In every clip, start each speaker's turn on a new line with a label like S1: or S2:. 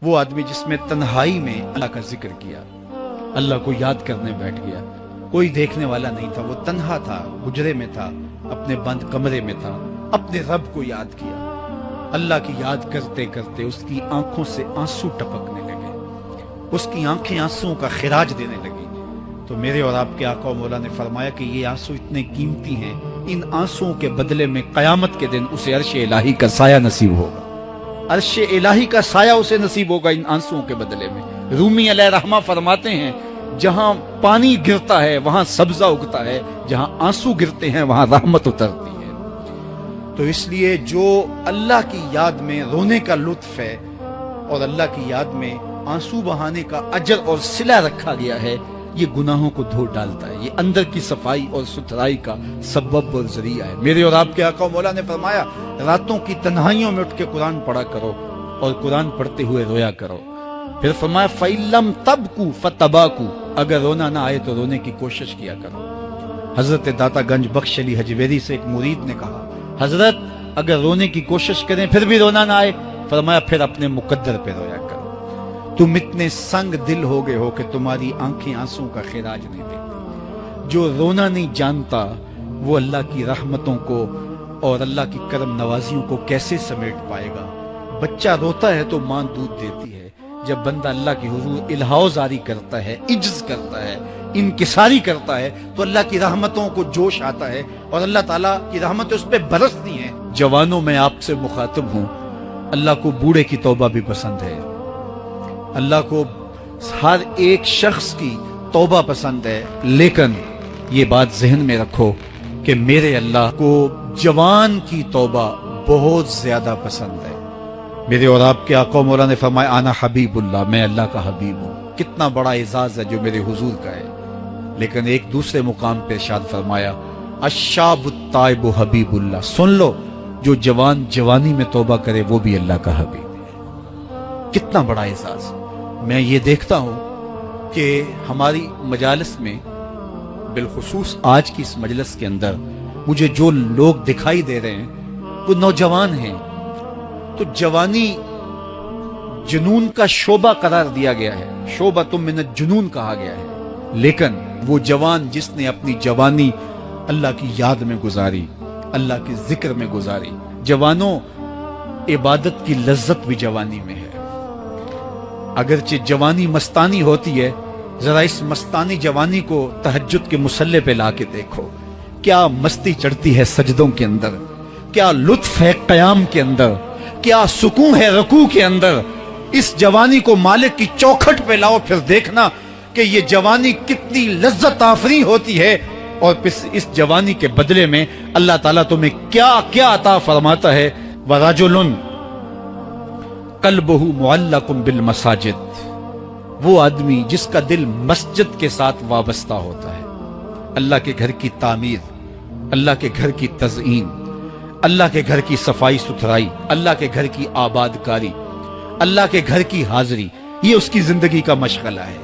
S1: وہ آدمی جس میں تنہائی میں اللہ کا ذکر کیا، اللہ کو یاد کرنے بیٹھ گیا، کوئی دیکھنے والا نہیں تھا، وہ تنہا تھا، حجرے میں تھا، اپنے بند کمرے میں تھا، اپنے رب کو یاد کیا۔ اللہ کی یاد کرتے کرتے اس کی آنکھوں سے آنسو ٹپکنے لگے، اس کی آنکھیں آنسوؤں کا خراج دینے لگی۔ تو میرے اور آپ کے آقا و مولا نے فرمایا کہ یہ آنسو اتنے قیمتی ہیں، ان آنسوؤں کے بدلے میں قیامت کے دن اسے عرش الہی کا سایہ نصیب ہوگا، عرش الہی کا سایہ اسے نصیب ہوگا ان آنسوؤں کے بدلے میں۔ رومی علیہ رحمہ فرماتے ہیں جہاں پانی گرتا ہے وہاں سبزہ اگتا ہے، جہاں آنسو گرتے ہیں وہاں رحمت اترتی ہے۔ تو اس لیے جو اللہ کی یاد میں رونے کا لطف ہے اور اللہ کی یاد میں آنسو بہانے کا اجر اور صلہ رکھا گیا ہے، یہ گناہوں کو دھو ڈالتا ہے، یہ اندر کی صفائی اور ستھرائی کا سبب اور ذریعہ ہے۔ میرے اور آپ کے آقا و مولا نے فرمایا راتوں کی تنہائیوں میں اٹھ کے قرآن پڑھا کرو اور قرآن پڑھتے ہوئے رویا کرو۔ پھر فرمایا فَإِلَّمْ تَبْكُوا فَتَبَاكُوا، اگر رونا نہ آئے تو رونے کی کوشش کیا کرو۔ حضرت داتا گنج بخش علی حجویری سے ایک مرید نے کہا حضرت اگر رونے کی کوشش کریں پھر بھی رونا نہ آئے، فرمایا پھر اپنے مقدر پہ رویا کرو۔ تم اتنے سنگ دل ہو گئے ہو کہ تمہاری آنکھیں آنسوں کا خراج نہیں دیتی۔ جو رونا نہیں جانتا وہ اللہ کی رحمتوں کو اور اللہ کی کرم نوازیوں کو کیسے سمیٹ پائے گا؟ بچہ روتا ہے تو ماں دودھ دیتی ہے، جب بندہ اللہ کی حضور الہاؤ زاری کرتا ہے، عجز کرتا ہے، انکساری کرتا ہے تو اللہ کی رحمتوں کو جوش آتا ہے اور اللہ تعالیٰ کی رحمتیں اس پہ برستی ہیں۔ جوانوں میں آپ سے مخاطب ہوں، اللہ کو بوڑھے کی توبہ بھی پسند ہے، اللہ کو ہر ایک شخص کی توبہ پسند ہے، لیکن یہ بات ذہن میں رکھو کہ میرے اللہ کو جوان کی توبہ بہت زیادہ پسند ہے۔ میرے اور آپ کے آقا و مولا نے فرمایا انا حبیب اللہ، میں اللہ کا حبیب ہوں۔ کتنا بڑا اعزاز ہے جو میرے حضور کا ہے، لیکن ایک دوسرے مقام پہ ارشاد فرمایا الشاب التائب حبیب اللہ، سن لو جو جوان جوانی میں توبہ کرے وہ بھی اللہ کا حبیب ہے۔ کتنا بڑا اعزاز۔ میں یہ دیکھتا ہوں کہ ہماری مجالس میں بالخصوص آج کی اس مجلس کے اندر مجھے جو لوگ دکھائی دے رہے ہیں وہ نوجوان ہیں، تو جوانی جنون کا شعبہ قرار دیا گیا ہے، شعبۃ من الجنون کہا گیا ہے، لیکن وہ جوان جس نے اپنی جوانی اللہ کی یاد میں گزاری، اللہ کے ذکر میں گزاری۔ جوانوں، عبادت کی لذت بھی جوانی میں ہے۔ اگرچہ جوانی مستانی ہوتی ہے، ذرا اس مستانی جوانی کو تہجد کے مصلے پہ لا کے دیکھو، کیا مستی چڑھتی ہے سجدوں کے اندر، کیا لطف ہے قیام کے اندر، کیا سکون ہے رکوع کے اندر۔ اس جوانی کو مالک کی چوکھٹ پہ لاؤ، پھر دیکھنا کہ یہ جوانی کتنی لذت آفری ہوتی ہے، اور پھر اس جوانی کے بدلے میں اللہ تعالیٰ تمہیں کیا کیا عطا فرماتا ہے۔ وَرَجُلٌ قَلْبُهُ مُعَلَّقٌ بِالْمَسَاجِدِ، وہ آدمی جس کا دل مسجد کے ساتھ وابستہ ہوتا ہے، اللہ کے گھر کی تعمیر، اللہ کے گھر کی تزئین، اللہ کے گھر کی صفائی ستھرائی، اللہ کے گھر کی آباد کاری، اللہ کے گھر کی حاضری، یہ اس کی زندگی کا مشغلہ ہے۔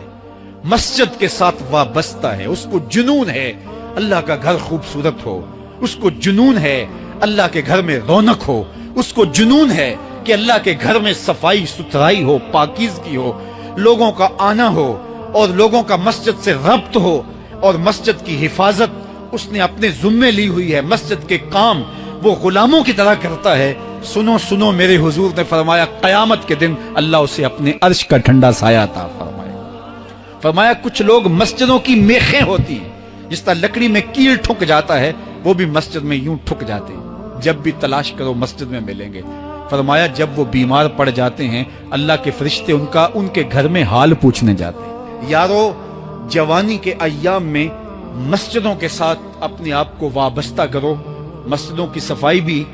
S1: مسجد کے ساتھ وابستہ ہے، اس کو جنون ہے اللہ کا گھر خوبصورت ہو، اس کو جنون ہے اللہ کے گھر میں رونق ہو، اس کو جنون ہے کہ اللہ کے گھر میں صفائی ستھرائی ہو، پاکیزگی ہو، لوگوں کا آنا ہو اور لوگوں کا مسجد سے ربط ہو، اور مسجد کی حفاظت اس نے اپنے ذمے لی ہوئی ہے، مسجد کے کام وہ غلاموں کی طرح کرتا ہے۔ سنو سنو، میرے حضور نے فرمایا قیامت کے دن اللہ اسے اپنے عرش کا ٹھنڈا سایہ عطا فرمایا کچھ لوگ مسجدوں کی میخیں ہوتی ہیں، جس طرح لکڑی میں کیل ٹھک جاتا ہے وہ بھی مسجد میں یوں ٹھک جاتے ہیں، جب بھی تلاش کرو مسجد میں ملیں گے۔ فرمایا جب وہ بیمار پڑ جاتے ہیں اللہ کے فرشتے ان کے گھر میں حال پوچھنے جاتے ہیں۔ یارو، جوانی کے ایام میں مسجدوں کے ساتھ اپنے آپ کو وابستہ کرو، مسجدوں کی صفائی بھی